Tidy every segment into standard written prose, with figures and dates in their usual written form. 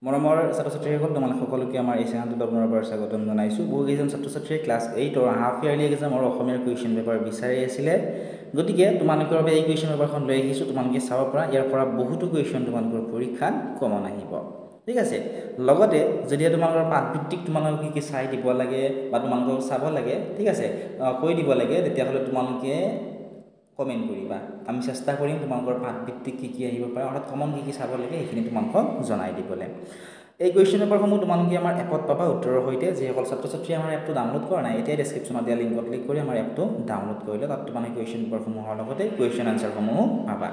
মৰমৰ ছাত্ৰ-ছাত্ৰীসকল তোমালোক সকলোকে আমাৰ এই চেনেলটোত পুনৰবাৰ স্বাগতম জনাইছোঁ। বহুকেইজন ছাত্ৰ-ছাত্ৰীয়ে ক্লাছ 8 হাফ ইয়াৰলি এক্সাম আৰু অসমীয়াৰ কুৱেশ্যন পেপাৰ বিচাৰি আছিলে। গতিকে তোমালোকৰ বাবে এই কুৱেশ্যন পেপাৰখন লৈ আহিছোঁ, তোমালোকে চাব পৰা। ইয়াৰ পৰা বহুতো কুৱেশ্যন তোমালোকৰ পৰীক্ষাত কমন আহিব। ঠিক আছে। লগতে যদি তোমালোকৰ পাঠভিত্তিক তোমালোকে কি চাই দিব লাগে বা তোমালোকক চাব লাগে, ঠিক আছে, কৈ দিব লাগে, তেতিয়াহ'লে তোমালোকে কমেণ্ট কৰিবা। আমি চেষ্টা কৰিম তোমালোকৰ পাঠভিত্তিক কি আহিব পাৰে, অৰ্থাৎ কমন কি চাব লাগে সেইখিনি তোমালোকক জনাই দিবলৈ। এই কুৱেশ্যন পেপাৰসমূহ তোমালোকে আমাৰ এপত পাবা উত্তৰৰ সৈতে। যিসকল ছাত্ৰ-ছাত্ৰীয়ে আমাৰ এপটো ডাউনলোড কৰা নাই, এতিয়া ডেছক্ৰিপশ্যনত দিয়া লিংকত ক্লিক কৰি আমাৰ এপটো ডাউনলোড কৰিলে তাত তোমালোকে কুৱেশ্যন পেপাৰসমূহৰ লগতে কুৱেশ্যন আনচাৰসমূহো পাবা।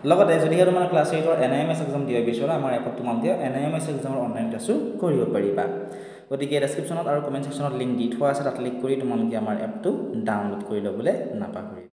লগতে যদিহে তোমাৰ ক্লাছ 8ৰ NIMS এক্সাম দিব বিচৰা, আমাৰ এপত তোমালোকে NIMS এক্সামৰ অনলাইন ক্লাছো কৰিব পাৰিবা। গতিকে ডেছক্ৰিপশ্যনত আৰু কমেণ্ট ছেকশ্যনত লিংক দি থোৱা আছে, তাত ক্লিক কৰি তোমালোকে আমাৰ এপটো ডাউনলোড কৰি ল'বলৈ নাপাহৰিবা।